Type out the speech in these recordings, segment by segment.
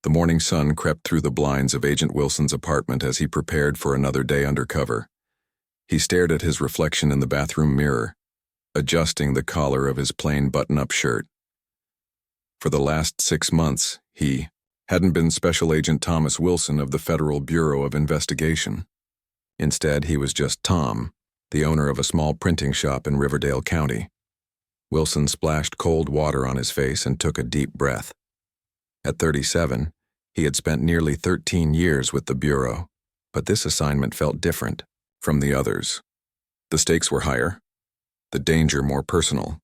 The morning sun crept through the blinds of Agent Wilson's apartment as he prepared for another day undercover. He stared at his reflection in the bathroom mirror, adjusting the collar of his plain button-up shirt. For the last 6 months, he hadn't been Special Agent Thomas Wilson of the Federal Bureau of Investigation. Instead, he was just Tom, the owner of a small printing shop in Riverdale County. Wilson splashed cold water on his face and took a deep breath. At 37, he had spent nearly 13 years with the Bureau, but this assignment felt different from the others. The stakes were higher, the danger more personal.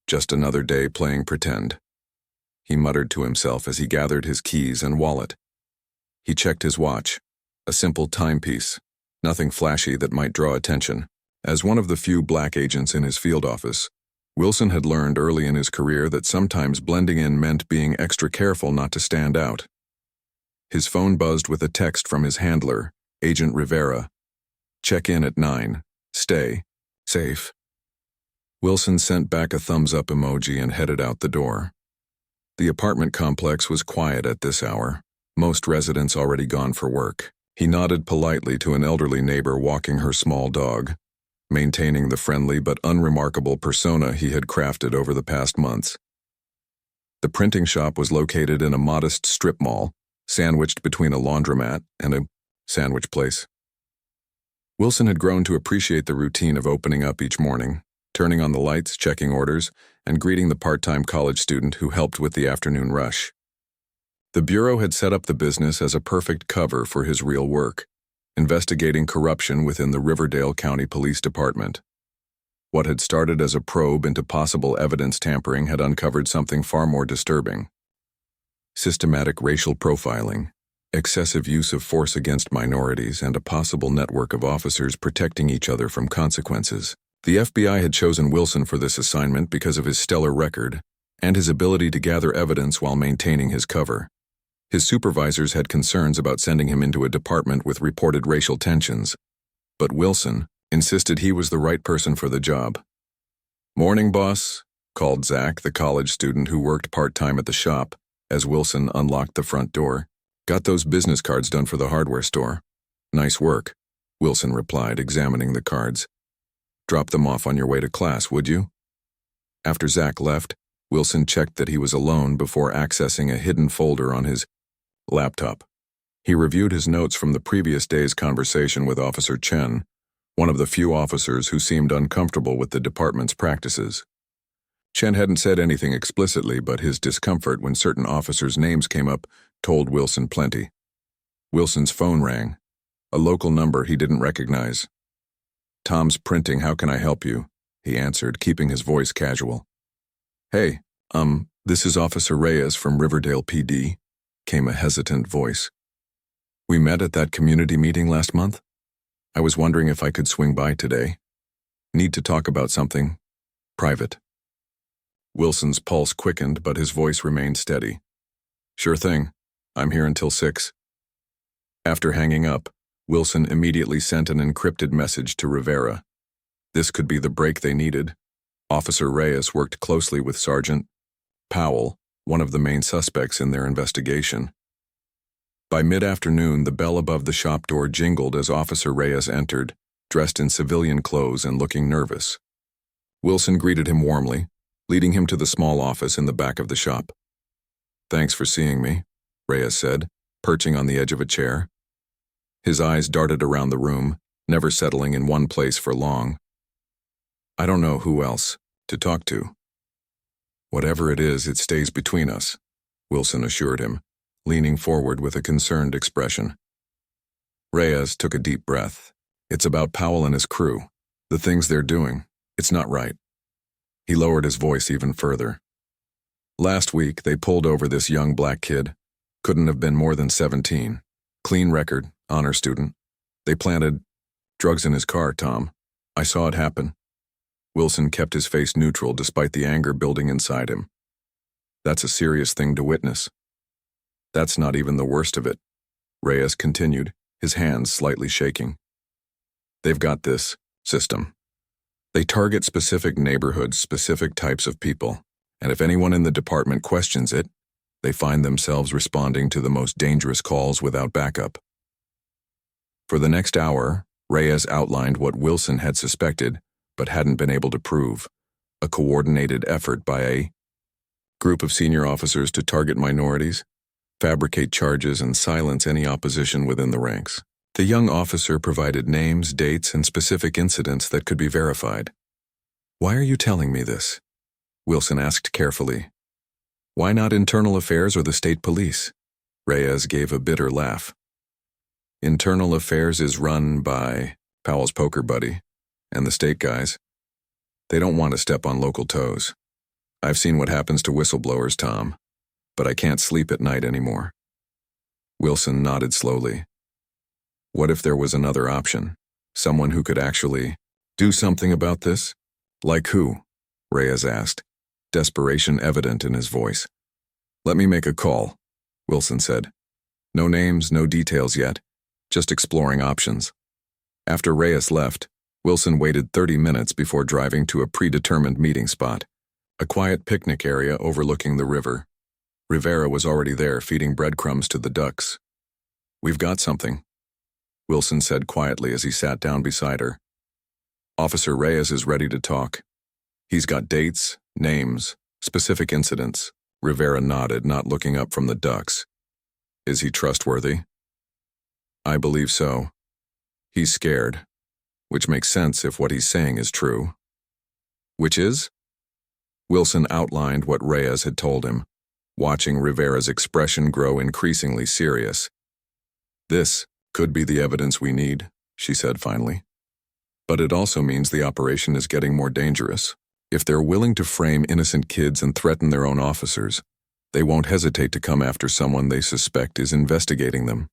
Just another day playing pretend. He muttered to himself as he gathered his keys and wallet. He checked his watch, a simple timepiece, nothing flashy that might draw attention. As one of the few black agents in his field office, Wilson had learned early in his career that sometimes blending in meant being extra careful not to stand out. His phone buzzed with a text from his handler, Agent Rivera. "Check in at 9. Stay safe." Wilson sent back a thumbs-up emoji and headed out the door. The apartment complex was quiet at this hour, most residents already gone for work. He nodded politely to an elderly neighbor walking her small dog, maintaining the friendly but unremarkable persona he had crafted over the past months. The printing shop was located in a modest strip mall, sandwiched between a laundromat and a sandwich place. Wilson had grown to appreciate the routine of opening up each morning, turning on the lights, checking orders, and greeting the part-time college student who helped with the afternoon rush. The Bureau had set up the business as a perfect cover for his real work, investigating corruption within the Riverdale County Police Department. What had started as a probe into possible evidence tampering had uncovered something far more disturbing. Systematic racial profiling, excessive use of force against minorities, and a possible network of officers protecting each other from consequences. The FBI had chosen Wilson for this assignment because of his stellar record and his ability to gather evidence while maintaining his cover. His supervisors had concerns about sending him into a department with reported racial tensions, but Wilson insisted he was the right person for the job. "Morning, boss," called Zach, the college student who worked part-time at the shop, as Wilson unlocked the front door. "Got those business cards done for the hardware store." "Nice work," Wilson replied, examining the cards. "Drop them off on your way to class, would you?" After Zach left, Wilson checked that he was alone before accessing a hidden folder on his laptop. He reviewed his notes from the previous day's conversation with Officer Chen, one of the few officers who seemed uncomfortable with the department's practices. Chen hadn't said anything explicitly, but his discomfort when certain officers' names came up told Wilson plenty. Wilson's phone rang, a local number he didn't recognize. "Tom's printing, how can I help you?" he answered, keeping his voice casual. "Hey, this is Officer Reyes from Riverdale PD, came a hesitant voice. "We met at that community meeting last month. I was wondering if I could swing by today. Need to talk about something private." Wilson's pulse quickened, but his voice remained steady. "Sure thing. I'm here until 6. After hanging up, Wilson immediately sent an encrypted message to Rivera. This could be the break they needed. Officer Reyes worked closely with Sergeant Powell, one of the main suspects in their investigation. By mid-afternoon, the bell above the shop door jingled as Officer Reyes entered, dressed in civilian clothes and looking nervous. Wilson greeted him warmly, leading him to the small office in the back of the shop. "Thanks for seeing me," Reyes said, perching on the edge of a chair. His eyes darted around the room, never settling in one place for long. "I don't know who else to talk to." "Whatever it is, it stays between us," Wilson assured him, leaning forward with a concerned expression. Reyes took a deep breath. "It's about Powell and his crew. The things they're doing. It's not right." He lowered his voice even further. "Last week, they pulled over this young black kid. Couldn't have been more than 17. Clean record, honor student. They planted drugs in his car, Tom. I saw it happen." Wilson kept his face neutral despite the anger building inside him. "That's a serious thing to witness." "That's not even the worst of it," Reyes continued, his hands slightly shaking. "They've got this system. They target specific neighborhoods, specific types of people, and if anyone in the department questions it, They find themselves responding to the most dangerous calls without backup. For the next hour, Reyes outlined what Wilson had suspected but hadn't been able to prove: a coordinated effort by a group of senior officers to target minorities, fabricate charges, and silence any opposition within the ranks. The young officer provided names, dates, and specific incidents that could be verified. "Why are you telling me this?" Wilson asked carefully. "Why not Internal Affairs or the State Police?" Reyes gave a bitter laugh. "Internal Affairs is run by Powell's poker buddy and the state guys. They don't want to step on local toes. I've seen what happens to whistleblowers, Tom, but I can't sleep at night anymore." Wilson nodded slowly. What if there was another option? Someone who could actually do something about this? Like who? Reyes asked, desperation evident in his voice. "Let me make a call," Wilson said. "No names, no details yet, just exploring options." After Reyes left, Wilson waited 30 minutes before driving to a predetermined meeting spot, a quiet picnic area overlooking the river. Rivera was already there, feeding breadcrumbs to the ducks. "We've got something," Wilson said quietly as he sat down beside her. "Officer Reyes is ready to talk. He's got dates, names, specific incidents." Rivera nodded, not looking up from the ducks. "Is he trustworthy?" "I believe so. He's scared, which makes sense if what he's saying is true." "Which is?" Wilson outlined what Reyes had told him, watching Rivera's expression grow increasingly serious. "This could be the evidence we need," she said finally. "But it also means the operation is getting more dangerous. If they're willing to frame innocent kids and threaten their own officers, they won't hesitate to come after someone they suspect is investigating them."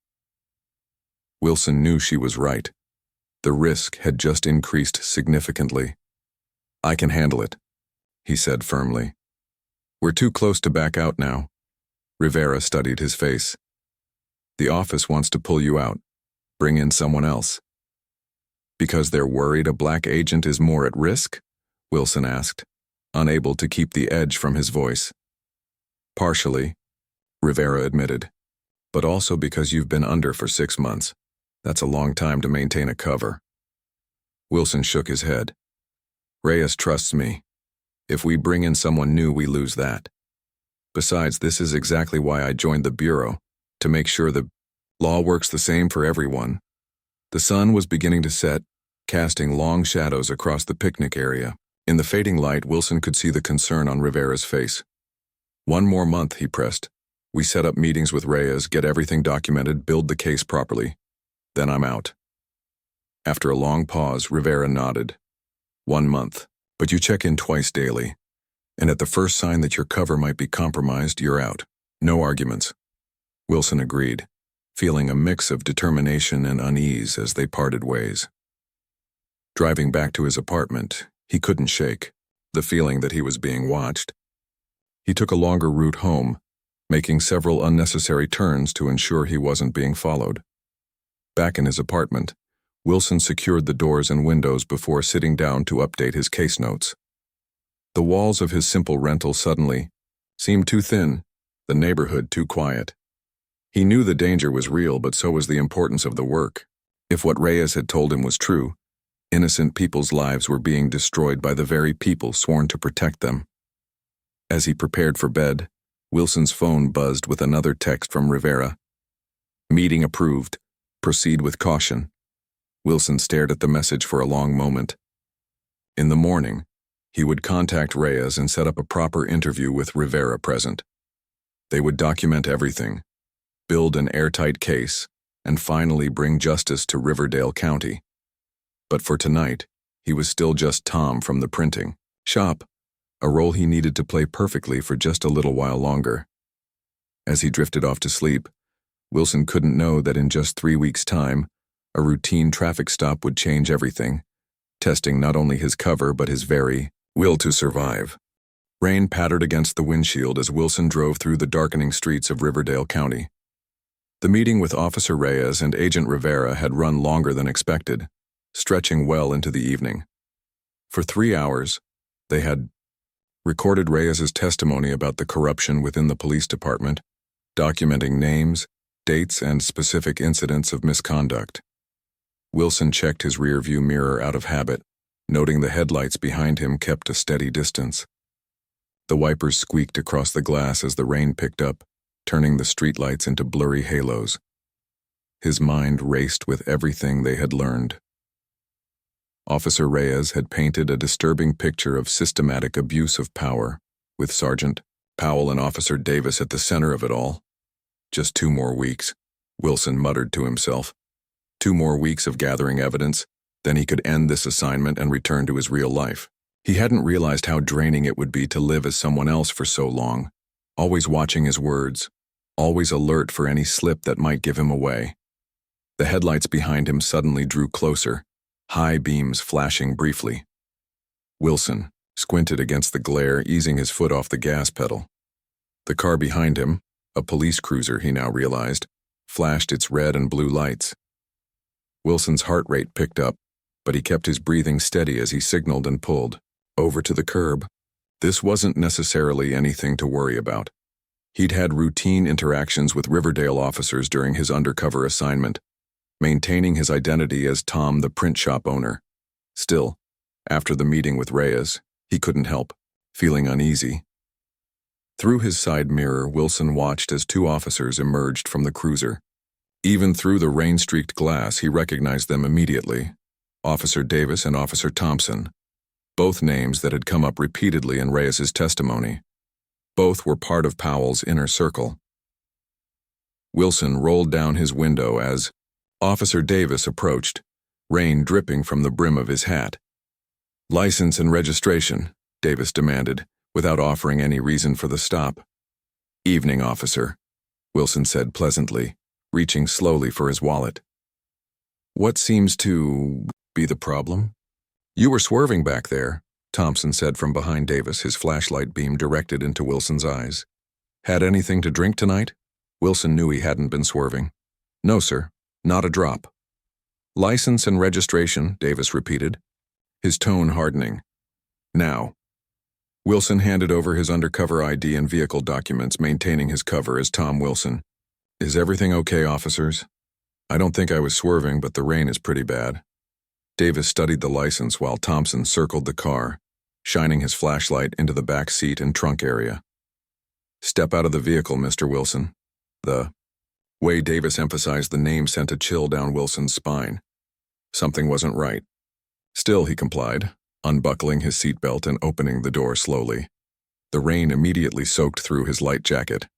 Wilson knew she was right. The risk had just increased significantly. "I can handle it," he said firmly. "We're too close to back out now." Rivera studied his face. "The office wants to pull you out, bring in someone else." "Because they're worried a black agent is more at risk?" Wilson asked, unable to keep the edge from his voice. "Partially," Rivera admitted, "but also because you've been under for 6 months. That's a long time to maintain a cover." Wilson shook his head. "Reyes trusts me. If we bring in someone new, we lose that. Besides, this is exactly why I joined the Bureau, to make sure the law works the same for everyone." The sun was beginning to set, casting long shadows across the picnic area. In the fading light, Wilson could see the concern on Rivera's face. "1 more month," he pressed. "We set up meetings with Reyes, get everything documented, build the case properly. Then I'm out." After a long pause, Rivera nodded. 1 month, but you check in twice daily. And at the first sign that your cover might be compromised, you're out. No arguments." Wilson agreed, feeling a mix of determination and unease as they parted ways. Driving back to his apartment, he couldn't shake the feeling that he was being watched. He took a longer route home, making several unnecessary turns to ensure he wasn't being followed. Back in his apartment, Wilson secured the doors and windows before sitting down to update his case notes. The walls of his simple rental suddenly seemed too thin, the neighborhood too quiet. He knew the danger was real, but so was the importance of the work. If what Reyes had told him was true, innocent people's lives were being destroyed by the very people sworn to protect them. As he prepared for bed, Wilson's phone buzzed with another text from Rivera. "Meeting approved. Proceed with caution." Wilson stared at the message for a long moment. In the morning, he would contact Reyes and set up a proper interview with Rivera present. They would document everything, build an airtight case, and finally bring justice to Riverdale County. But for tonight, he was still just Tom from the printing shop, a role he needed to play perfectly for just a little while longer. As he drifted off to sleep, Wilson couldn't know that in just 3 weeks' time, a routine traffic stop would change everything, testing not only his cover but his very will to survive. Rain pattered against the windshield as Wilson drove through the darkening streets of Riverdale County. The meeting with Officer Reyes and Agent Rivera had run longer than expected, stretching well into the evening. For 3 hours, they had recorded Reyes's testimony about the corruption within the police department, documenting names, dates, and specific incidents of misconduct. Wilson checked his rearview mirror out of habit, noting the headlights behind him kept a steady distance. The wipers squeaked across the glass as the rain picked up, turning the streetlights into blurry halos. His mind raced with everything they had learned. Officer Reyes had painted a disturbing picture of systematic abuse of power, with Sergeant Powell and Officer Davis at the center of it all. Just 2 more weeks, Wilson muttered to himself. 2 more weeks of gathering evidence, then he could end this assignment and return to his real life. He hadn't realized how draining it would be to live as someone else for so long, always watching his words, always alert for any slip that might give him away. The headlights behind him suddenly drew closer, high beams flashing briefly. Wilson squinted against the glare, easing his foot off the gas pedal. The car behind him, a police cruiser he now realized, flashed its red and blue lights. Wilson's heart rate picked up, but he kept his breathing steady as he signaled and pulled over to the curb. This wasn't necessarily anything to worry about. He'd had routine interactions with Riverdale officers during his undercover assignment, maintaining his identity as Tom, the print shop owner. Still, after the meeting with Reyes, he couldn't help feeling uneasy. Through his side mirror, Wilson watched as 2 officers emerged from the cruiser. Even through the rain-streaked glass, he recognized them immediately. Officer Davis and Officer Thompson, both names that had come up repeatedly in Reyes's testimony. Both were part of Powell's inner circle. Wilson rolled down his window as Officer Davis approached, rain dripping from the brim of his hat. "License and registration," Davis demanded, without offering any reason for the stop. "Evening, officer," Wilson said pleasantly, reaching slowly for his wallet. "What seems to be the problem?" "You were swerving back there," Thompson said from behind Davis, his flashlight beam directed into Wilson's eyes. "Had anything to drink tonight?" Wilson knew he hadn't been swerving. "No, sir. Not a drop." "License and registration," Davis repeated, his tone hardening. "Now." Wilson handed over his undercover ID and vehicle documents, maintaining his cover as Tom Wilson. "Is everything okay, officers? I don't think I was swerving, but the rain is pretty bad." Davis studied the license while Thompson circled the car, shining his flashlight into the back seat and trunk area. "Step out of the vehicle, Mr. Wilson." The way Davis emphasized the name sent a chill down Wilson's spine. Something wasn't right. Still, he complied, unbuckling his seatbelt and opening the door slowly. The rain immediately soaked through his light jacket.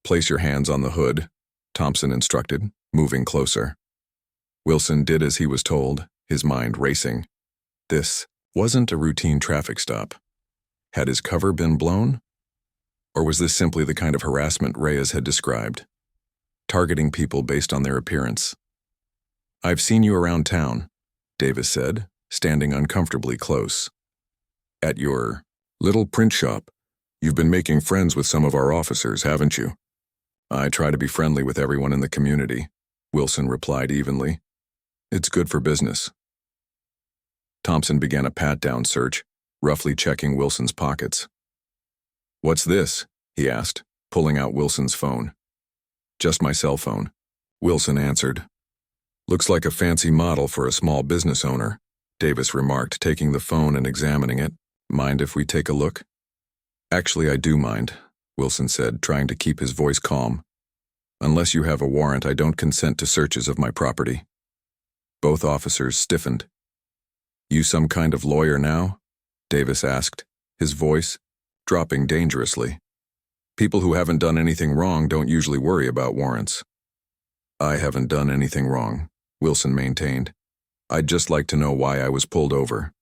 "Place your hands on the hood," Thompson instructed, moving closer. Wilson did as he was told, his mind racing. This wasn't a routine traffic stop. Had his cover been blown? Or was this simply the kind of harassment Reyes had described? Targeting people based on their appearance. "I've seen you around town," Davis said, standing uncomfortably close. "At your little print shop. You've been making friends with some of our officers, haven't you?" "I try to be friendly with everyone in the community," Wilson replied evenly. "It's good for business." Thompson began a pat-down search, roughly checking Wilson's pockets. "What's this?" he asked, pulling out Wilson's phone. "Just my cell phone," Wilson answered. "Looks like a fancy model for a small business owner," Davis remarked, taking the phone and examining it. "Mind if we take a look?" "Actually, I do mind," Wilson said, trying to keep his voice calm. "Unless you have a warrant, I don't consent to searches of my property." Both officers stiffened. "You some kind of lawyer now?" Davis asked, his voice dropping dangerously. "People who haven't done anything wrong don't usually worry about warrants." "I haven't done anything wrong," Wilson maintained. "I'd just like to know why I was pulled over."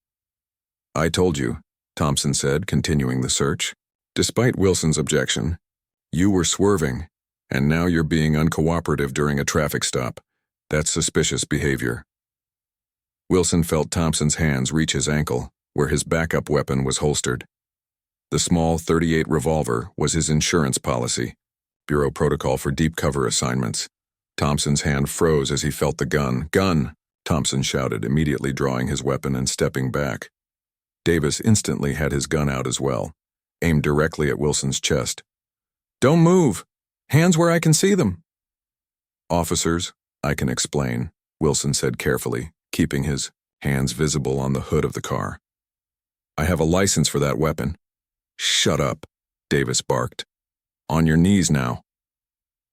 "I told you," Thompson said, continuing the search. Despite Wilson's objection, "You were swerving, and now you're being uncooperative during a traffic stop. That's suspicious behavior." Wilson felt Thompson's hands reach his ankle, where his backup weapon was holstered. The small .38 revolver was his insurance policy, Bureau protocol for deep cover assignments. Thompson's hand froze as he felt the gun. "Gun!" Thompson shouted, immediately drawing his weapon and stepping back. Davis instantly had his gun out as well, aimed directly at Wilson's chest. "Don't move! Hands where I can see them!" "Officers, I can explain," Wilson said carefully, keeping his hands visible on the hood of the car. "I have a license for that weapon." "Shut up," Davis barked. "On your knees now."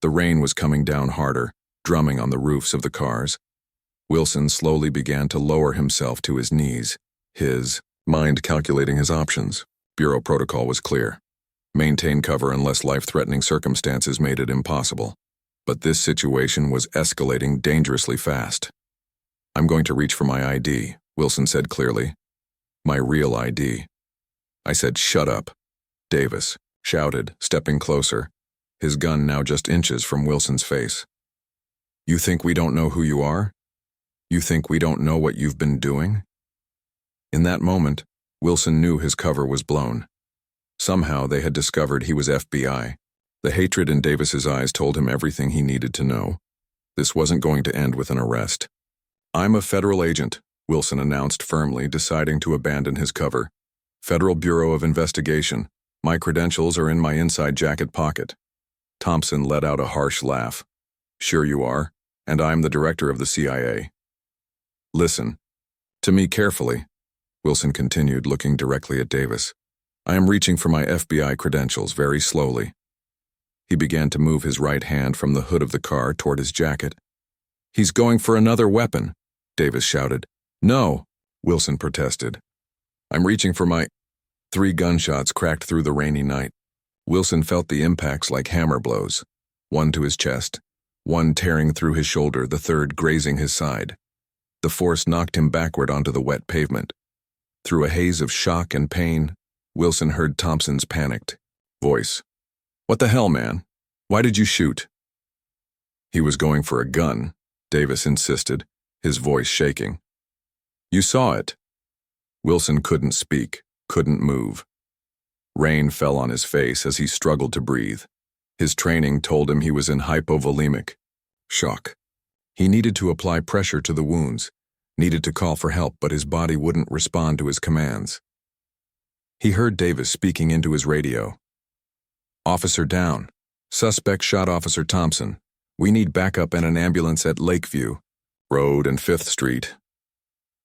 The rain was coming down harder, drumming on the roofs of the cars. Wilson slowly began to lower himself to his knees, his mind calculating his options. Bureau protocol was clear. Maintain cover unless life-threatening circumstances made it impossible. But this situation was escalating dangerously fast. "I'm going to reach for my ID," Wilson said clearly. "My real ID." "I said shut up," Davis shouted, stepping closer, his gun now just inches from Wilson's face. "You think we don't know who you are? You think we don't know what you've been doing?" In that moment, Wilson knew his cover was blown. Somehow they had discovered he was FBI. The hatred in Davis's eyes told him everything he needed to know. This wasn't going to end with an arrest. "I'm a federal agent," Wilson announced firmly, deciding to abandon his cover. "Federal Bureau of Investigation. My credentials are in my inside jacket pocket." Thompson let out a harsh laugh. "Sure you are, and I'm the director of the CIA." "Listen to me carefully," Wilson continued, looking directly at Davis. "I am reaching for my FBI credentials very slowly." He began to move his right hand from the hood of the car toward his jacket. "He's going for another weapon," Davis shouted. "No," Wilson protested. "I'm reaching for my—" 3 gunshots cracked through the rainy night. Wilson felt the impacts like hammer blows, one to his chest, one tearing through his shoulder, the third grazing his side. The force knocked him backward onto the wet pavement. Through a haze of shock and pain, Wilson heard Thompson's panicked voice. "What the hell, man? Why did you shoot?" "He was going for a gun," Davis insisted, his voice shaking. "You saw it." Wilson couldn't speak, couldn't move. Rain fell on his face as he struggled to breathe. His training told him he was in hypovolemic shock. He needed to apply pressure to the wounds, needed to call for help, but his body wouldn't respond to his commands. He heard Davis speaking into his radio. "Officer down. Suspect shot Officer Thompson. We need backup and an ambulance at Lakeview Road and 5th Street.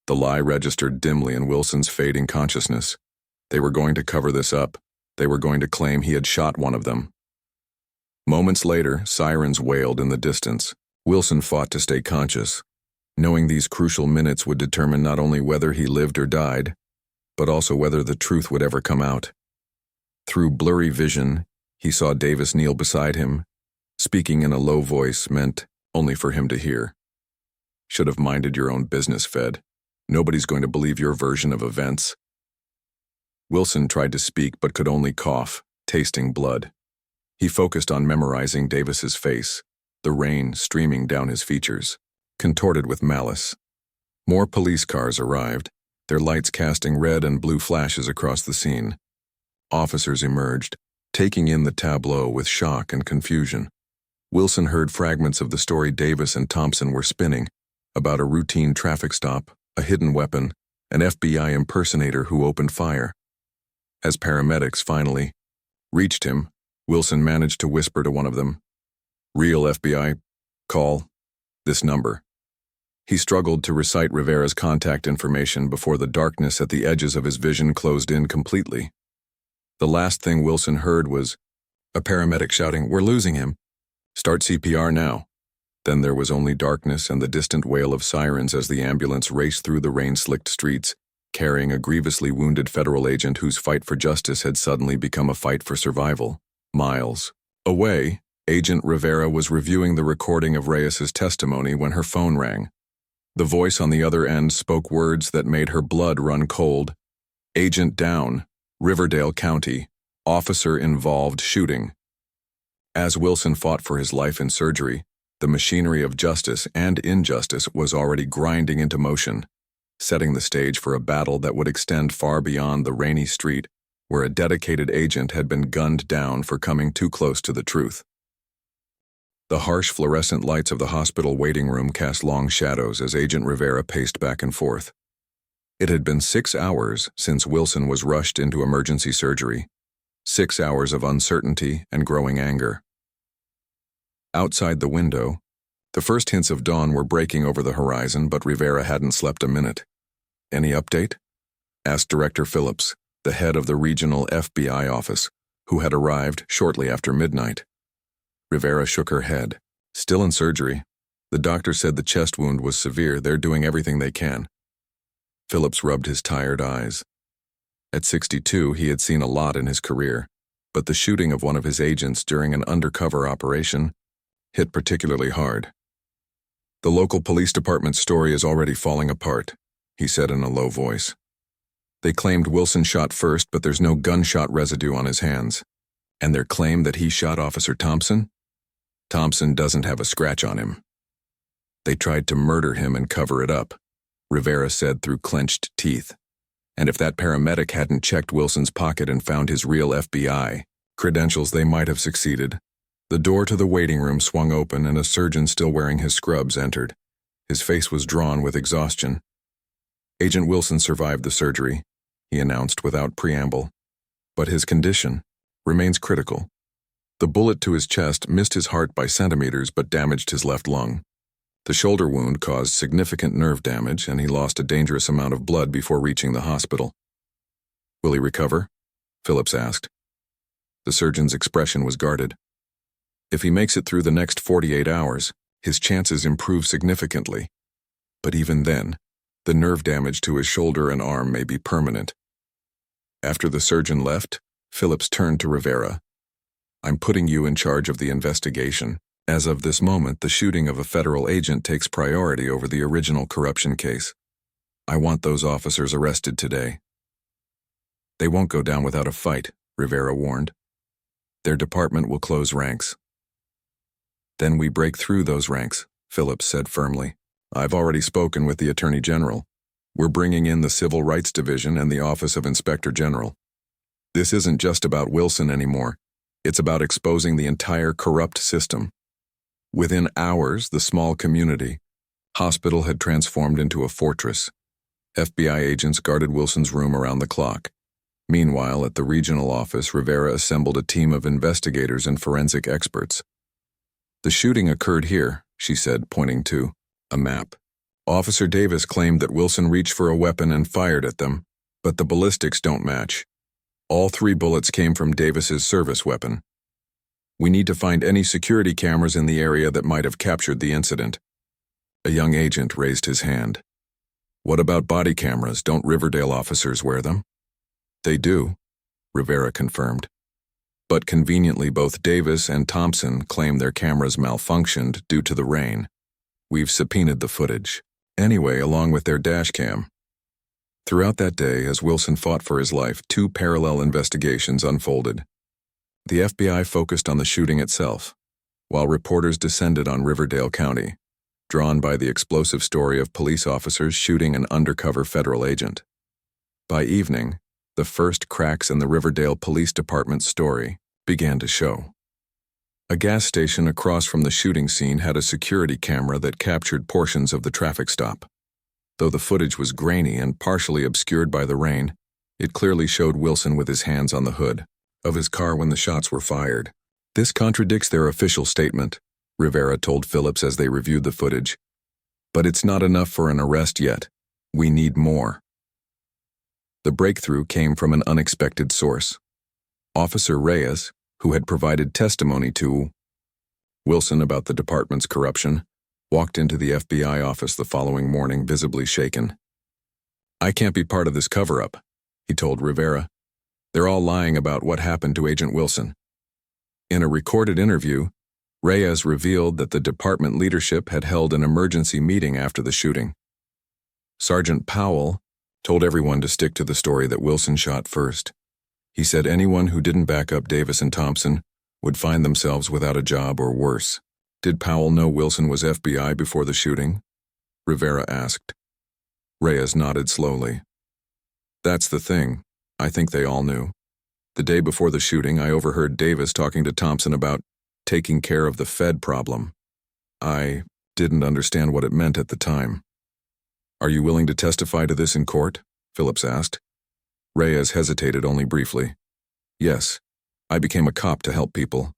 The lie registered dimly in Wilson's fading consciousness. They were going to cover this up. They were going to claim he had shot one of them. Moments later, sirens wailed in the distance. Wilson fought to stay conscious, knowing these crucial minutes would determine not only whether he lived or died, but also whether the truth would ever come out. Through blurry vision, he saw Davis kneel beside him, speaking in a low voice meant only for him to hear. "Should have minded your own business, Fed. Nobody's going to believe your version of events." Wilson tried to speak but could only cough, tasting blood. He focused on memorizing Davis's face, the rain streaming down his features, contorted with malice. More police cars arrived, their lights casting red and blue flashes across the scene. Officers emerged, taking in the tableau with shock and confusion. Wilson heard fragments of the story Davis and Thompson were spinning, about a routine traffic stop, a hidden weapon, an FBI impersonator who opened fire. As paramedics finally reached him, Wilson managed to whisper to one of them, "Real FBI, call this number." He struggled to recite Rivera's contact information before the darkness at the edges of his vision closed in completely. The last thing Wilson heard was a paramedic shouting, "We're losing him. Start CPR now." Then there was only darkness and the distant wail of sirens as the ambulance raced through the rain-slicked streets, carrying a grievously wounded federal agent whose fight for justice had suddenly become a fight for survival. Miles away, Agent Rivera was reviewing the recording of Reyes's testimony when her phone rang. The voice on the other end spoke words that made her blood run cold. "Agent down, Riverdale County, officer involved shooting." As Wilson fought for his life in surgery, the machinery of justice and injustice was already grinding into motion, setting the stage for a battle that would extend far beyond the rainy street where a dedicated agent had been gunned down for coming too close to the truth. The harsh fluorescent lights of the hospital waiting room cast long shadows as Agent Rivera paced back and forth. It had been 6 hours since Wilson was rushed into emergency surgery. 6 hours of uncertainty and growing anger. Outside the window, the first hints of dawn were breaking over the horizon, but Rivera hadn't slept a minute. "Any update?" asked Director Phillips, the head of the regional FBI office, who had arrived shortly after midnight. Rivera shook her head. "Still in surgery. The doctor said the chest wound was severe. They're doing everything they can." Phillips rubbed his tired eyes. At 62, he had seen a lot in his career, but the shooting of one of his agents during an undercover operation hit particularly hard. "The local police department's story is already falling apart," he said in a low voice. "They claimed Wilson shot first, but there's no gunshot residue on his hands. And their claim that he shot Officer Thompson? Thompson doesn't have a scratch on him. They tried to murder him and cover it up," Rivera said through clenched teeth. "And if that paramedic hadn't checked Wilson's pocket and found his real FBI credentials, they might have succeeded." The door to the waiting room swung open and a surgeon still wearing his scrubs entered. His face was drawn with exhaustion. "Agent Wilson survived the surgery," he announced without preamble. "But his condition remains critical. The bullet to his chest missed his heart by centimeters but damaged his left lung. The shoulder wound caused significant nerve damage, and he lost a dangerous amount of blood before reaching the hospital." "Will he recover?" Phillips asked. The surgeon's expression was guarded. "If he makes it through the next 48 hours, his chances improve significantly. But even then, the nerve damage to his shoulder and arm may be permanent." After the surgeon left, Phillips turned to Rivera. "I'm putting you in charge of the investigation. As of this moment, the shooting of a federal agent takes priority over the original corruption case. I want those officers arrested today." "They won't go down without a fight," Rivera warned. "Their department will close ranks." "Then we break through those ranks," Phillips said firmly. "I've already spoken with the Attorney General. We're bringing in the Civil Rights Division and the Office of Inspector General. This isn't just about Wilson anymore. It's about exposing the entire corrupt system." Within hours, the small community hospital had transformed into a fortress. FBI agents guarded Wilson's room around the clock. Meanwhile, at the regional office, Rivera assembled a team of investigators and forensic experts. "The shooting occurred here," she said, pointing to a map. "Officer Davis claimed that Wilson reached for a weapon and fired at them, but the ballistics don't match. All 3 bullets came from Davis's service weapon. We need to find any security cameras in the area that might have captured the incident." A young agent raised his hand. "What about body cameras? Don't Riverdale officers wear them?" "They do," Rivera confirmed. "But conveniently, both Davis and Thompson claim their cameras malfunctioned due to the rain. We've subpoenaed the footage. Anyway, along with their dash cam." Throughout that day, as Wilson fought for his life, 2 parallel investigations unfolded. The FBI focused on the shooting itself, while reporters descended on Riverdale County, drawn by the explosive story of police officers shooting an undercover federal agent. By evening, the first cracks in the Riverdale Police Department's story began to show. A gas station across from the shooting scene had a security camera that captured portions of the traffic stop. Though the footage was grainy and partially obscured by the rain, it clearly showed Wilson with his hands on the hood of his car when the shots were fired. "This contradicts their official statement," Rivera told Phillips as they reviewed the footage. "But it's not enough for an arrest yet. We need more." The breakthrough came from an unexpected source. Officer Reyes, who had provided testimony to Wilson about the department's corruption, walked into the FBI office the following morning visibly shaken. "I can't be part of this cover-up," he told Rivera. "They're all lying about what happened to Agent Wilson." In a recorded interview, Reyes revealed that the department leadership had held an emergency meeting after the shooting. Sergeant Powell told everyone to stick to the story that Wilson shot first. He said anyone who didn't back up Davis and Thompson would find themselves without a job or worse. "Did Powell know Wilson was FBI before the shooting?" Rivera asked. Reyes nodded slowly. "That's the thing. I think they all knew. The day before the shooting, I overheard Davis talking to Thompson about taking care of the Fed problem. I didn't understand what it meant at the time. Are you willing to testify to this in court?" Phillips asked. Reyes hesitated only briefly. Yes, I became a cop to help people,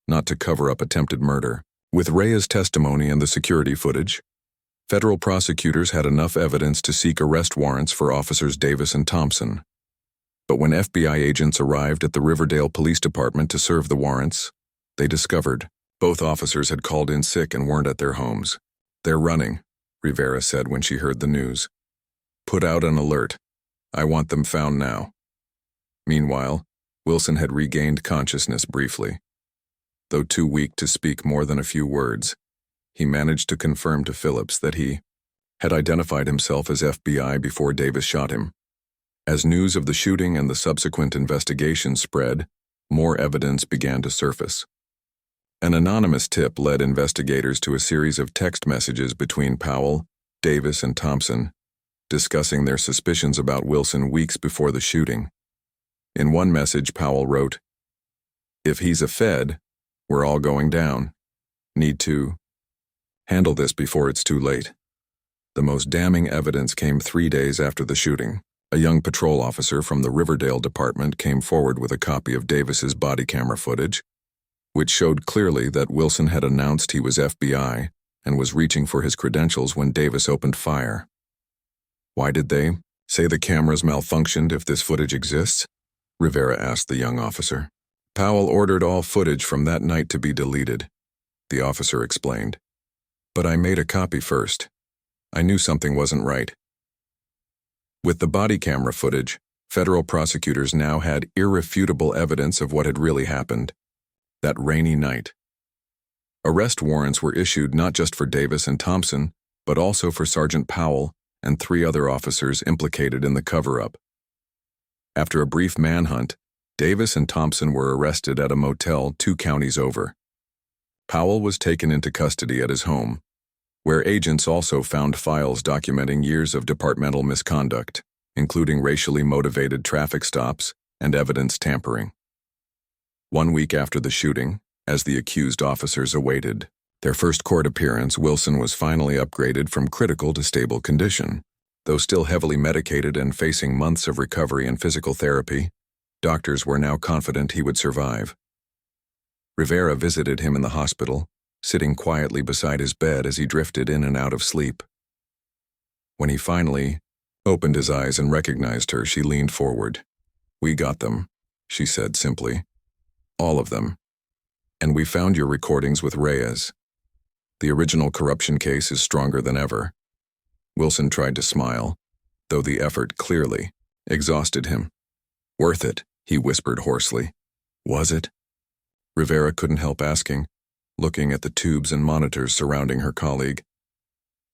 not to cover up attempted murder. With Reyes' testimony and the security footage, federal prosecutors had enough evidence to seek arrest warrants for officers Davis and Thompson. But when FBI agents arrived at the Riverdale Police Department to serve the warrants, they discovered both officers had called in sick and weren't at their homes. They're running, Rivera said when she heard the news. Put out an alert. I want them found now. Meanwhile, Wilson had regained consciousness briefly. Though too weak to speak more than a few words, he managed to confirm to Phillips that he had identified himself as FBI before Davis shot him. As news of the shooting and the subsequent investigation spread, more evidence began to surface. An anonymous tip led investigators to a series of text messages between Powell, Davis, and Thompson, discussing their suspicions about Wilson weeks before the shooting. In one message, Powell wrote, "If he's a Fed, we're all going down. Need to handle this before it's too late." The most damning evidence came 3 days after the shooting. A young patrol officer from the Riverdale department came forward with a copy of Davis's body camera footage, which showed clearly that Wilson had announced he was FBI and was reaching for his credentials when Davis opened fire. Why did they say the cameras malfunctioned if this footage exists? Rivera asked the young officer. Powell ordered all footage from that night to be deleted, the officer explained. But I made a copy first. I knew something wasn't right. With the body camera footage, federal prosecutors now had irrefutable evidence of what had really happened. That rainy night. Arrest warrants were issued not just for Davis and Thompson, but also for Sergeant Powell and 3 other officers implicated in the cover-up. After a brief manhunt, Davis and Thompson were arrested at a motel 2 counties over. Powell was taken into custody at his home, where agents also found files documenting years of departmental misconduct, including racially motivated traffic stops and evidence tampering. 1 week after the shooting, as the accused officers awaited their first court appearance, Wilson was finally upgraded from critical to stable condition. Though still heavily medicated and facing months of recovery and physical therapy, doctors were now confident he would survive. Rivera visited him in the hospital, sitting quietly beside his bed as he drifted in and out of sleep. When he finally opened his eyes and recognized her, she leaned forward. "We got them," she said simply. "All of them. And we found your recordings with Reyes. The original corruption case is stronger than ever." Wilson tried to smile, though the effort clearly exhausted him. "Worth it," he whispered hoarsely. "Was it?" Rivera couldn't help asking, looking at the tubes and monitors surrounding her colleague.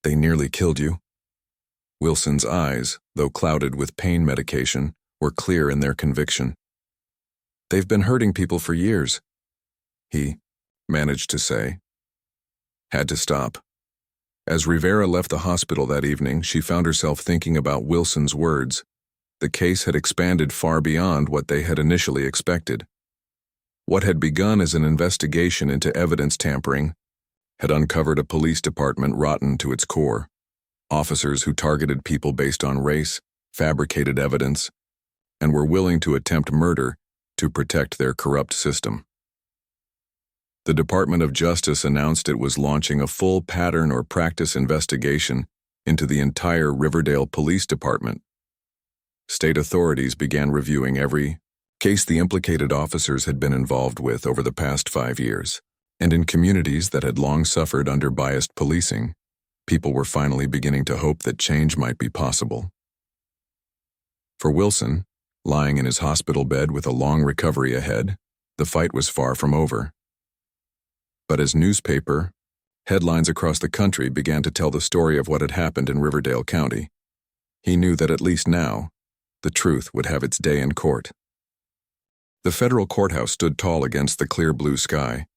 "They nearly killed you?" Wilson's eyes, though clouded with pain medication, were clear in their conviction. "They've been hurting people for years," he managed to say. Had to stop. As Rivera left the hospital that evening, she found herself thinking about Wilson's words. The case had expanded far beyond what they had initially expected. What had begun as an investigation into evidence tampering had uncovered a police department rotten to its core. Officers who targeted people based on race, fabricated evidence, and were willing to attempt murder to protect their corrupt system. The Department of Justice announced it was launching a full pattern or practice investigation into the entire Riverdale Police Department. State authorities began reviewing every case the implicated officers had been involved with over the past 5 years. And in communities that had long suffered under biased policing, people were finally beginning to hope that change might be possible. For Wilson, lying in his hospital bed with a long recovery ahead, the fight was far from over. But as newspaper headlines across the country began to tell the story of what had happened in Riverdale County, he knew that at least now, the truth would have its day in court. The federal courthouse stood tall against the clear blue sky,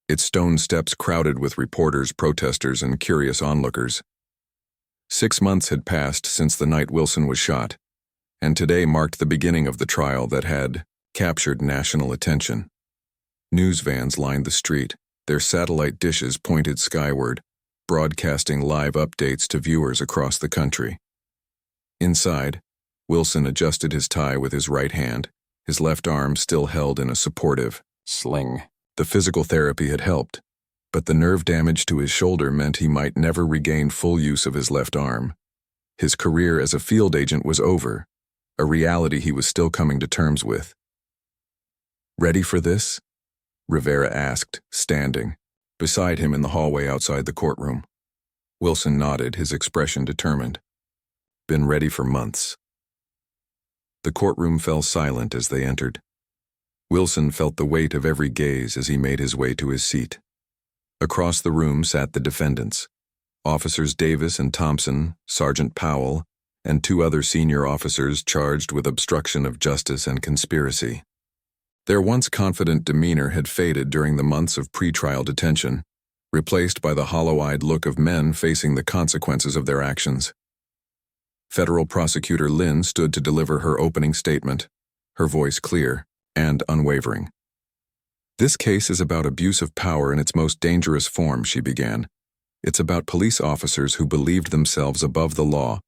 its stone steps crowded with reporters, protesters, and curious onlookers. 6 months had passed since the night Wilson was shot, and today marked the beginning of the trial that had captured national attention. News vans lined the street, their satellite dishes pointed skyward, broadcasting live updates to viewers across the country. Inside, Wilson adjusted his tie with his right hand, his left arm still held in a supportive sling. The physical therapy had helped, but the nerve damage to his shoulder meant he might never regain full use of his left arm. His career as a field agent was over, a reality he was still coming to terms with. "Ready for this?" Rivera asked, standing beside him in the hallway outside the courtroom. Wilson nodded, his expression determined. "Been ready for months." The courtroom fell silent as they entered. Wilson felt the weight of every gaze as he made his way to his seat. Across the room sat the defendants, Officers Davis and Thompson, Sergeant Powell, and two other senior officers charged with obstruction of justice and conspiracy. Their once confident demeanor had faded during the months of pretrial detention, replaced by the hollow-eyed look of men facing the consequences of their actions. Federal Prosecutor Lynn stood to deliver her opening statement, her voice clear and unwavering. "This case is about abuse of power in its most dangerous form," she began. "It's about police officers who believed themselves above the law,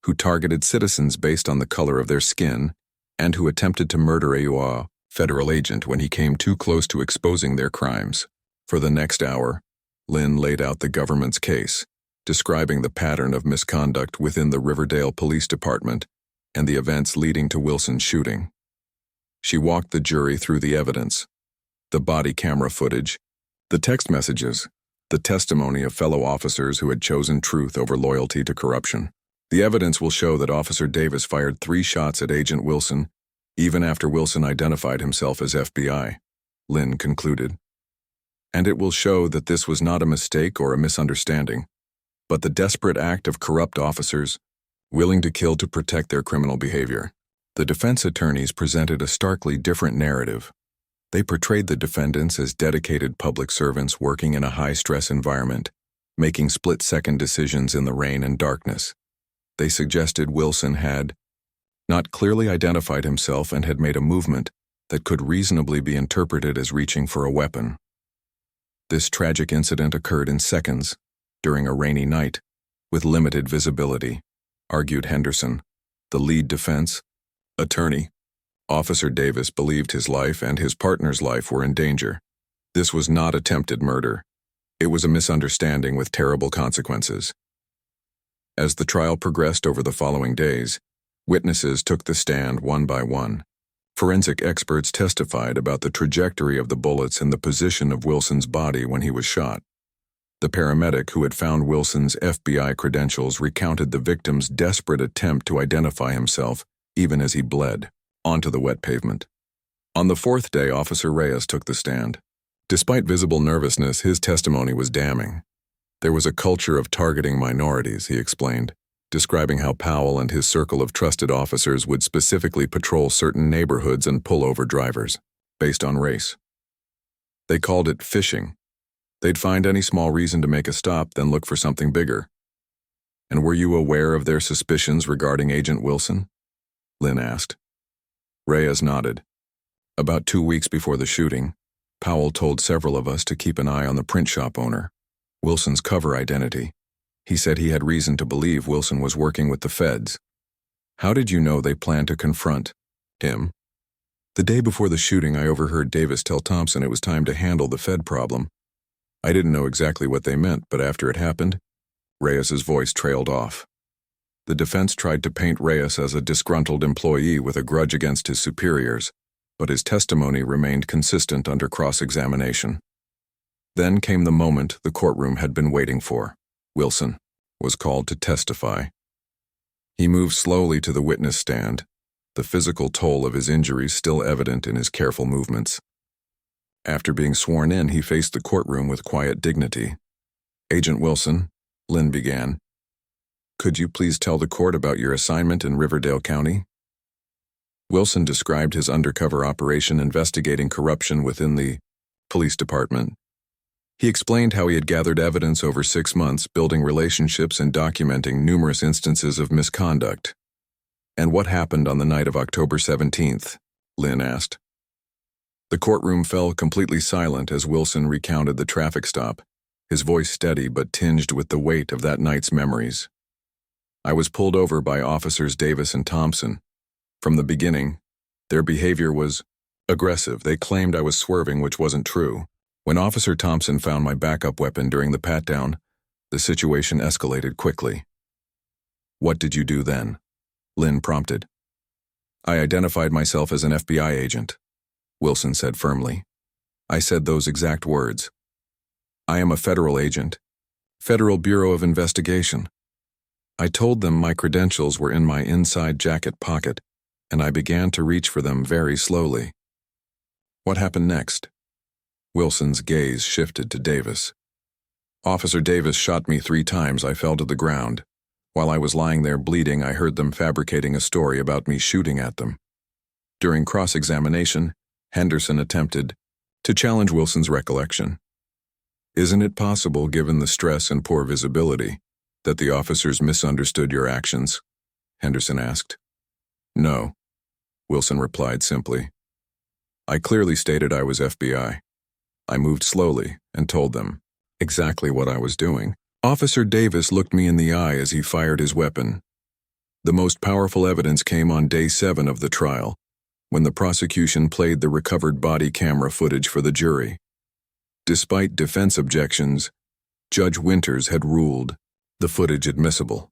who targeted citizens based on the color of their skin, and who attempted to murder a federal agent when he came too close to exposing their crimes." For the next hour, Lynn laid out the government's case, describing the pattern of misconduct within the Riverdale Police Department and the events leading to Wilson's shooting. She walked the jury through the evidence, the body camera footage, the text messages, the testimony of fellow officers who had chosen truth over loyalty to corruption. "The evidence will show that Officer Davis fired 3 shots at Agent Wilson, even after Wilson identified himself as FBI," Lynn concluded. "And it will show that this was not a mistake or a misunderstanding, but the desperate act of corrupt officers willing to kill to protect their criminal behavior." The defense attorneys presented a starkly different narrative. They portrayed the defendants as dedicated public servants working in a high-stress environment, making split-second decisions in the rain and darkness. They suggested Wilson had not clearly identified himself and had made a movement that could reasonably be interpreted as reaching for a weapon. This tragic incident occurred in seconds, during a rainy night, with limited visibility, argued Henderson, the lead defense attorney. Officer Davis believed his life and his partner's life were in danger. This was not attempted murder. It was a misunderstanding with terrible consequences. As the trial progressed over the following days, witnesses took the stand one by one. Forensic experts testified about the trajectory of the bullets and the position of Wilson's body when he was shot. The paramedic who had found Wilson's FBI credentials recounted the victim's desperate attempt to identify himself even as he bled onto the wet pavement. On the 4th day, Officer Reyes took the stand. Despite visible nervousness, his testimony was damning. There was a culture of targeting minorities, he explained, describing how Powell and his circle of trusted officers would specifically patrol certain neighborhoods and pull over drivers, based on race. They called it fishing. They'd find any small reason to make a stop, then look for something bigger. "And were you aware of their suspicions regarding Agent Wilson?" Lynn asked. Reyes nodded. "About 2 weeks before the shooting, Powell told several of us to keep an eye on the print shop owner, Wilson's cover identity. He said he had reason to believe Wilson was working with the feds." "How did you know they planned to confront him?" "The day before the shooting, I overheard Davis tell Thompson it was time to handle the Fed problem. I didn't know exactly what they meant, but after it happened," Reyes's voice trailed off. The defense tried to paint Reyes as a disgruntled employee with a grudge against his superiors, but his testimony remained consistent under cross-examination. Then came the moment the courtroom had been waiting for. Wilson was called to testify. He moved slowly to the witness stand, the physical toll of his injuries still evident in his careful movements. After being sworn in, he faced the courtroom with quiet dignity. "Agent Wilson," Lynn began, "could you please tell the court about your assignment in Riverdale County?" Wilson described his undercover operation investigating corruption within the police department. He explained how he had gathered evidence over 6 months, building relationships and documenting numerous instances of misconduct. "And what happened on the night of October 17th, Lynn asked. The courtroom fell completely silent as Wilson recounted the traffic stop, his voice steady but tinged with the weight of that night's memories. "I was pulled over by Officers Davis and Thompson. From the beginning, their behavior was aggressive. They claimed I was swerving, which wasn't true. When Officer Thompson found my backup weapon during the pat-down, the situation escalated quickly. "What did you do then?" Lynn prompted. "I identified myself as an FBI agent," Wilson said firmly. "I said those exact words. I am a federal agent, Federal Bureau of Investigation." I told them my credentials were in my inside jacket pocket, and I began to reach for them very slowly. "What happened next?" Wilson's gaze shifted to Davis. "Officer Davis shot me 3 times. I fell to the ground. While I was lying there bleeding, I heard them fabricating a story about me shooting at them." During cross-examination, Henderson attempted to challenge Wilson's recollection. "Isn't it possible, given the stress and poor visibility, that the officers misunderstood your actions?" Henderson asked. "No," Wilson replied simply. "I clearly stated I was FBI. I moved slowly and told them exactly what I was doing." Officer Davis looked me in the eye as he fired his weapon. The most powerful evidence came on day 7 of the trial, when the prosecution played the recovered body camera footage for the jury. Despite defense objections, Judge Winters had ruled the footage admissible.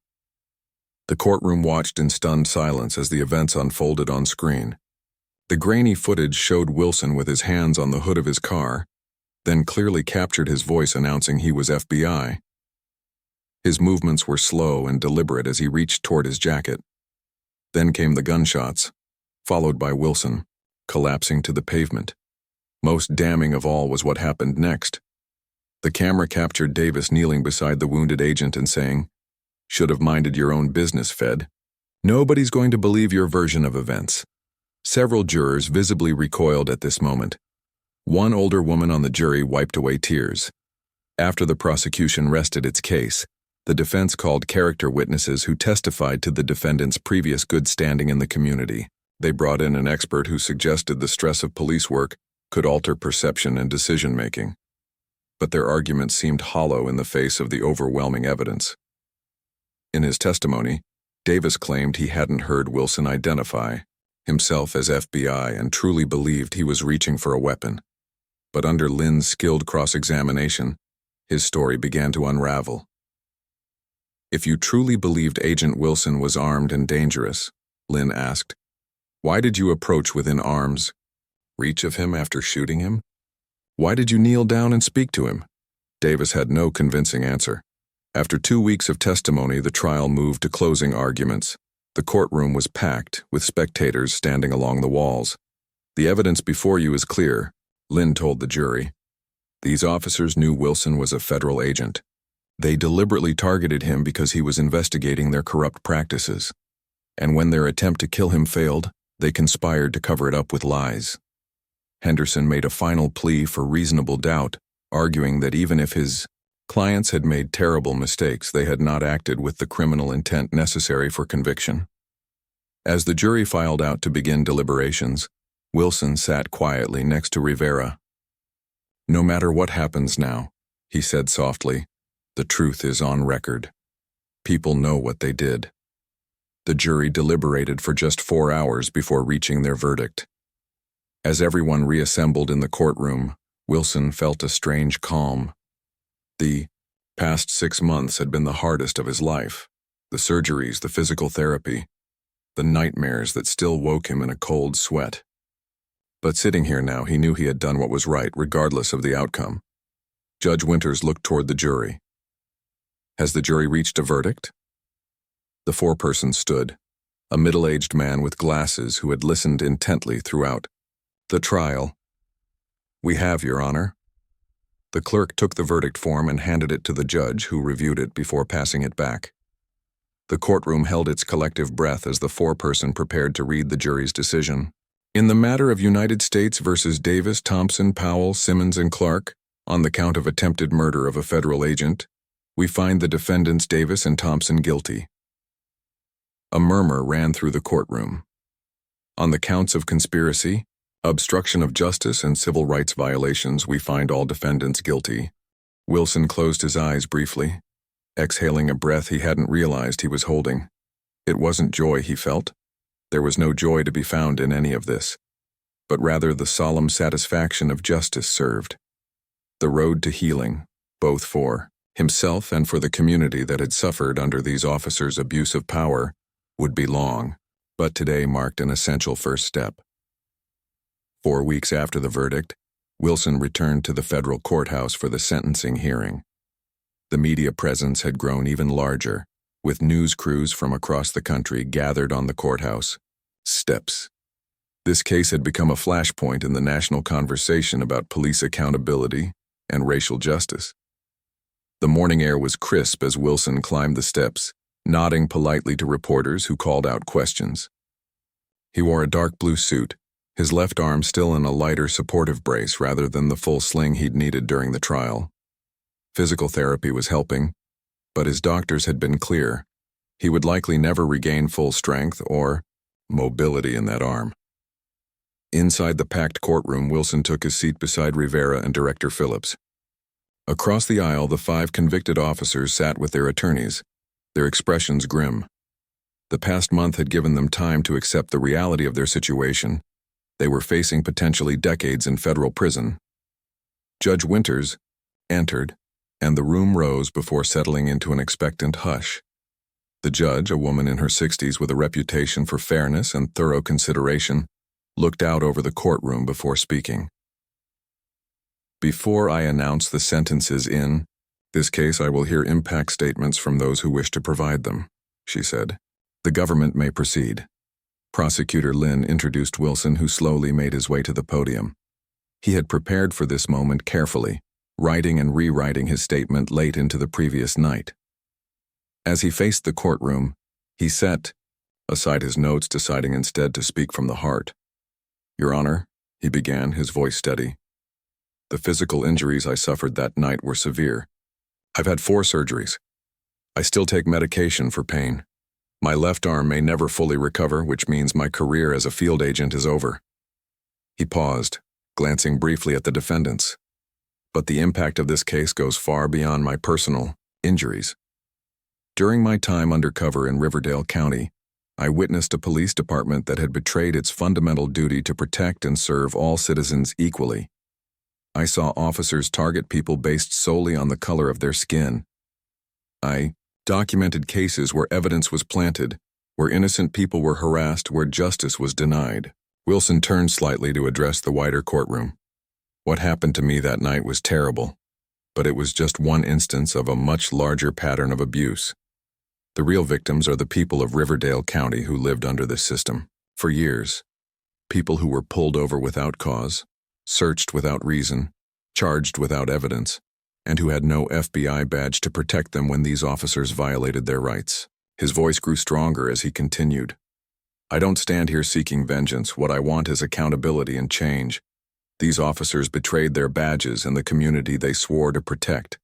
The courtroom watched in stunned silence as the events unfolded on screen. The grainy footage showed Wilson with his hands on the hood of his car, then clearly captured his voice announcing he was FBI. His movements were slow and deliberate as he reached toward his jacket. Then came the gunshots, followed by Wilson, collapsing to the pavement. Most damning of all was what happened next. The camera captured Davis kneeling beside the wounded agent and saying, "Should have minded your own business, Fed. Nobody's going to believe your version of events." Several jurors visibly recoiled at this moment. One older woman on the jury wiped away tears. After the prosecution rested its case, the defense called character witnesses who testified to the defendant's previous good standing in the community. They brought in an expert who suggested the stress of police work could alter perception and decision-making. But their arguments seemed hollow in the face of the overwhelming evidence. In his testimony, Davis claimed he hadn't heard Wilson identify himself as FBI and truly believed he was reaching for a weapon. But under Lynn's skilled cross-examination, his story began to unravel. "If you truly believed Agent Wilson was armed and dangerous," Lynn asked, "why did you approach within arm's reach of him after shooting him? Why did you kneel down and speak to him?" Davis had no convincing answer. After 2 weeks of testimony, the trial moved to closing arguments. The courtroom was packed, with spectators standing along the walls. "The evidence before you is clear," Lynn told the jury. "These officers knew Wilson was a federal agent. They deliberately targeted him because he was investigating their corrupt practices. And when their attempt to kill him failed, they conspired to cover it up with lies." Henderson made a final plea for reasonable doubt, arguing that even if his clients had made terrible mistakes, they had not acted with the criminal intent necessary for conviction. As the jury filed out to begin deliberations, Wilson sat quietly next to Rivera. "No matter what happens now," he said softly, "the truth is on record. People know what they did." The jury deliberated for just 4 hours before reaching their verdict. As everyone reassembled in the courtroom, Wilson felt a strange calm. The past 6 months had been the hardest of his life. The surgeries, the physical therapy, the nightmares that still woke him in a cold sweat. But sitting here now, he knew he had done what was right, regardless of the outcome. Judge Winters looked toward the jury. "Has the jury reached a verdict?" The foreperson stood, a middle-aged man with glasses who had listened intently throughout the trial. "We have, Your Honor." The clerk took the verdict form and handed it to the judge, who reviewed it before passing it back. The courtroom held its collective breath as the foreperson prepared to read the jury's decision. "In the matter of United States versus Davis, Thompson, Powell, Simmons, and Clark, on the count of attempted murder of a federal agent, we find the defendants Davis and Thompson guilty." A murmur ran through the courtroom. "On the counts of conspiracy, obstruction of justice, and civil rights violations, we find all defendants guilty." Wilson closed his eyes briefly, exhaling a breath he hadn't realized he was holding. It wasn't joy he felt. There was no joy to be found in any of this, but rather the solemn satisfaction of justice served. The road to healing, both for himself and for the community that had suffered under these officers' abuse of power, would be long, but today marked an essential first step. 4 weeks after the verdict, Wilson returned to the federal courthouse for the sentencing hearing. The media presence had grown even larger, with news crews from across the country gathered on the courthouse steps. This case had become a flashpoint in the national conversation about police accountability and racial justice. The morning air was crisp as Wilson climbed the steps, nodding politely to reporters who called out questions. He wore a dark blue suit, his left arm still in a lighter supportive brace rather than the full sling he'd needed during the trial. Physical therapy was helping, but his doctors had been clear. He would likely never regain full strength or mobility in that arm. Inside the packed courtroom, Wilson took his seat beside Rivera and Director Phillips. Across the aisle, the 5 convicted officers sat with their attorneys, their expressions grim. The past month had given them time to accept the reality of their situation. They were facing potentially decades in federal prison. Judge Winters entered, and the room rose before settling into an expectant hush. The judge, a woman in her 60s with a reputation for fairness and thorough consideration, looked out over the courtroom before speaking. Before I announce the sentences in this case, I will hear impact statements from those who wish to provide them, she said. The government may proceed. Prosecutor Lynn introduced Wilson, who slowly made his way to the podium. He had prepared for this moment carefully, writing and rewriting his statement late into the previous night. As he faced the courtroom, he set aside his notes, deciding instead to speak from the heart. Your Honor, he began, his voice steady. The physical injuries I suffered that night were severe. I've had 4 surgeries. I still take medication for pain. My left arm may never fully recover, which means my career as a field agent is over. He paused, glancing briefly at the defendants. But the impact of this case goes far beyond my personal injuries. During my time undercover in Riverdale County, I witnessed a police department that had betrayed its fundamental duty to protect and serve all citizens equally. I saw officers target people based solely on the color of their skin. I documented cases where evidence was planted, where innocent people were harassed, where justice was denied. Wilson turned slightly to address the wider courtroom. What happened to me that night was terrible, but it was just one instance of a much larger pattern of abuse. The real victims are the people of Riverdale County who lived under this system for years. People who were pulled over without cause, searched without reason, charged without evidence, and who had no FBI badge to protect them when these officers violated their rights. His voice grew stronger as he continued. I don't stand here seeking vengeance. What I want is accountability and change. These officers betrayed their badges and the community they swore to protect.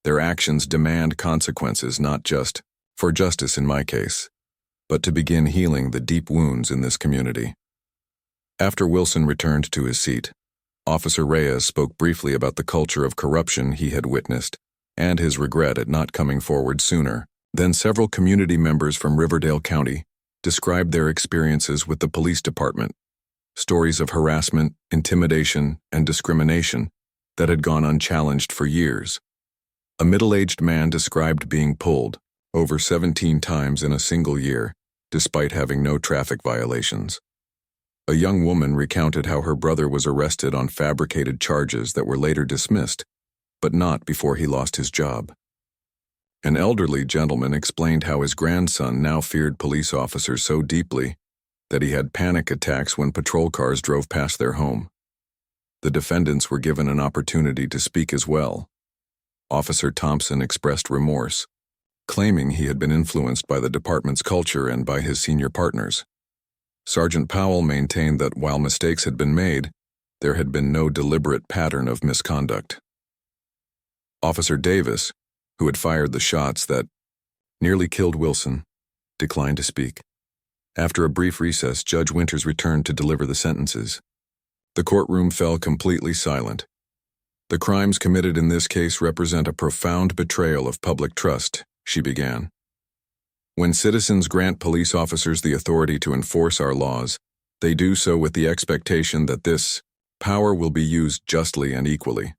Their actions demand consequences, not just for justice in my case, but to begin healing the deep wounds in this community. After Wilson returned to his seat, Officer Reyes spoke briefly about the culture of corruption he had witnessed and his regret at not coming forward sooner. Then several community members from Riverdale County described their experiences with the police department, stories of harassment, intimidation, and discrimination that had gone unchallenged for years. A middle-aged man described being pulled over 17 times in a single year, despite having no traffic violations. A young woman recounted how her brother was arrested on fabricated charges that were later dismissed, but not before he lost his job. An elderly gentleman explained how his grandson now feared police officers so deeply that he had panic attacks when patrol cars drove past their home. The defendants were given an opportunity to speak as well. Officer Thompson expressed remorse, claiming he had been influenced by the department's culture and by his senior partners. Sergeant Powell maintained that while mistakes had been made, there had been no deliberate pattern of misconduct. Officer Davis, who had fired the shots that nearly killed Wilson, declined to speak. After a brief recess, Judge Winters returned to deliver the sentences. The courtroom fell completely silent. The crimes committed in this case represent a profound betrayal of public trust, she began. When citizens grant police officers the authority to enforce our laws, they do so with the expectation that this power will be used justly and equally.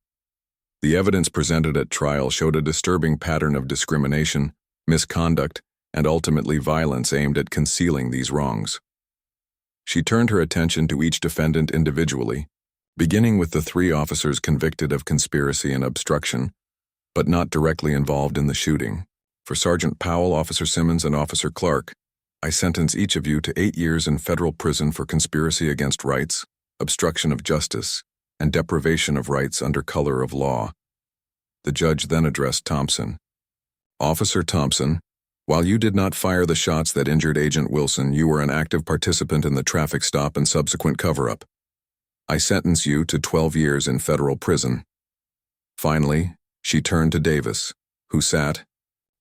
The evidence presented at trial showed a disturbing pattern of discrimination, misconduct, and ultimately violence aimed at concealing these wrongs. She turned her attention to each defendant individually, beginning with the 3 officers convicted of conspiracy and obstruction, but not directly involved in the shooting. For Sergeant Powell, Officer Simmons, and Officer Clark, I sentence each of you to 8 years in federal prison for conspiracy against rights, obstruction of justice, and deprivation of rights under color of law. The judge then addressed Thompson. Officer Thompson, while you did not fire the shots that injured Agent Wilson, you were an active participant in the traffic stop and subsequent cover-up. I sentence you to 12 years in federal prison. Finally, she turned to Davis, who sat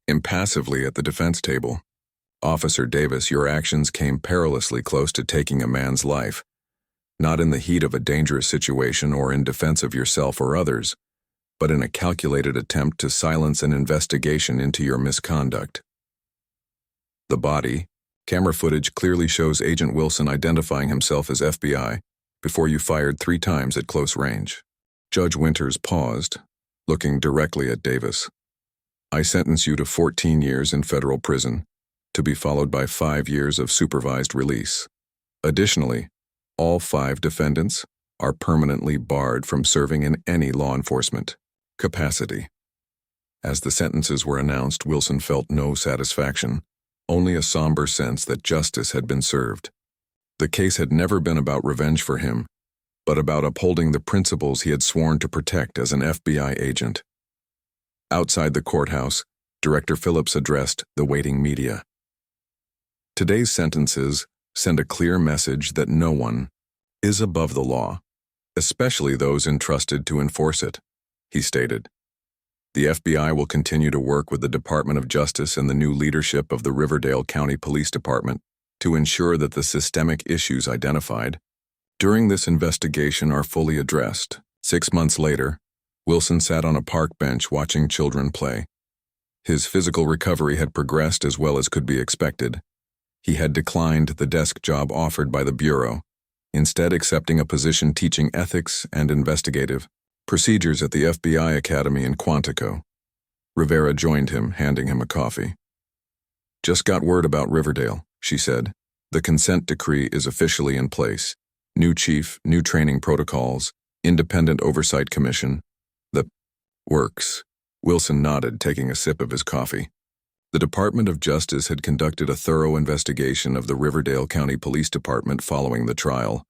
impassively at the defense table. Officer Davis, your actions came perilously close to taking a man's life, not in the heat of a dangerous situation or in defense of yourself or others, but in a calculated attempt to silence an investigation into your misconduct. The body, camera footage clearly shows Agent Wilson identifying himself as FBI before you fired 3 times at close range. Judge Winters paused, looking directly at Davis. I sentence you to 14 years in federal prison, to be followed by 5 years of supervised release. Additionally, all 5 defendants are permanently barred from serving in any law enforcement capacity. As the sentences were announced, Wilson felt no satisfaction, only a somber sense that justice had been served. The case had never been about revenge for him, but about upholding the principles he had sworn to protect as an FBI agent. Outside the courthouse, Director Phillips addressed the waiting media. Today's sentences send a clear message that no one is above the law, especially those entrusted to enforce it, he stated. The FBI will continue to work with the Department of Justice and the new leadership of the Riverdale County Police Department to ensure that the systemic issues identified during this investigation are fully addressed. 6 months later, Wilson sat on a park bench watching children play. His physical recovery had progressed as well as could be expected. He had declined the desk job offered by the Bureau, instead accepting a position teaching ethics and investigative procedures at the FBI Academy in Quantico. Rivera joined him, handing him a coffee. Just got word about Riverdale, she said. The consent decree is officially in place. New chief, new training protocols, independent oversight commission. The works. Wilson nodded, taking a sip of his coffee. The Department of Justice had conducted a thorough investigation of the Riverdale County Police Department following the trial,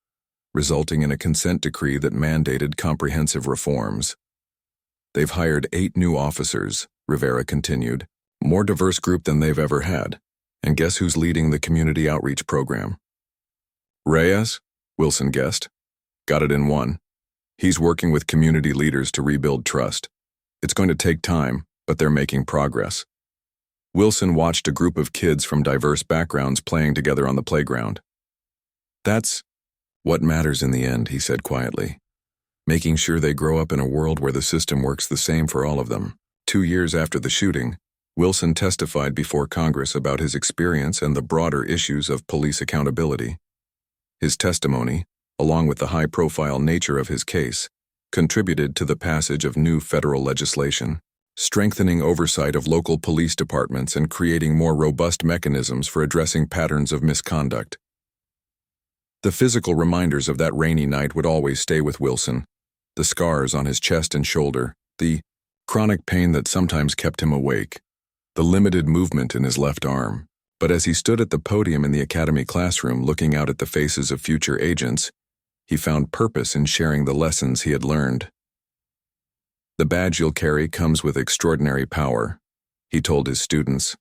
resulting in a consent decree that mandated comprehensive reforms. They've hired 8 new officers, Rivera continued, more diverse group than they've ever had. And guess who's leading the community outreach program? Reyes? Wilson guessed. Got it in one. He's working with community leaders to rebuild trust. It's going to take time, but they're making progress. Wilson watched a group of kids from diverse backgrounds playing together on the playground. That's what matters in the end, he said quietly. Making sure they grow up in a world where the system works the same for all of them. 2 years after the shooting, Wilson testified before Congress about his experience and the broader issues of police accountability. His testimony, along with the high-profile nature of his case, contributed to the passage of new federal legislation, strengthening oversight of local police departments and creating more robust mechanisms for addressing patterns of misconduct. The physical reminders of that rainy night would always stay with Wilson, the scars on his chest and shoulder, the chronic pain that sometimes kept him awake, the limited movement in his left arm. But as he stood at the podium in the academy classroom looking out at the faces of future agents, he found purpose in sharing the lessons he had learned. The badge you'll carry comes with extraordinary power, he told his students,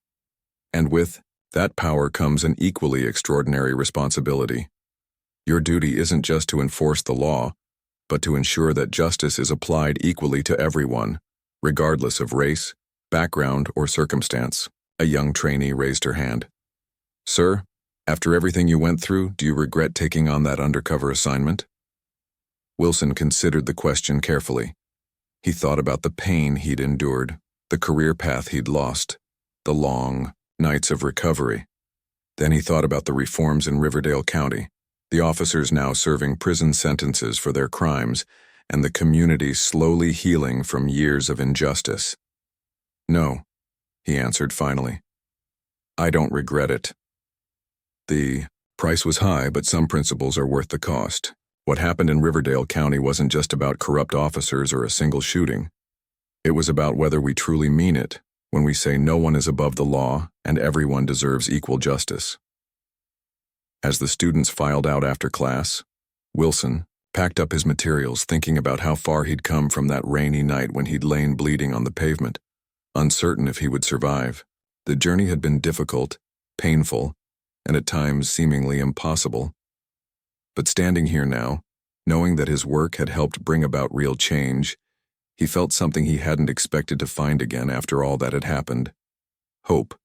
and with that power comes an equally extraordinary responsibility. Your duty isn't just to enforce the law, but to ensure that justice is applied equally to everyone, regardless of race, background, or circumstance. A young trainee raised her hand. Sir, after everything you went through, do you regret taking on that undercover assignment? Wilson considered the question carefully. He thought about the pain he'd endured, the career path he'd lost, the long, nights of recovery. Then he thought about the reforms in Riverdale County, the officers now serving prison sentences for their crimes, and the community slowly healing from years of injustice. "No," he answered finally. "I don't regret it. The price was high, but some principles are worth the cost. What happened in Riverdale County wasn't just about corrupt officers or a single shooting. It was about whether we truly mean it when we say no one is above the law and everyone deserves equal justice." As the students filed out after class, Wilson packed up his materials, thinking about how far he'd come from that rainy night when he'd lain bleeding on the pavement, uncertain if he would survive. The journey had been difficult, painful, and at times seemingly impossible. But standing here now, knowing that his work had helped bring about real change, he felt something he hadn't expected to find again after all that had happened: hope.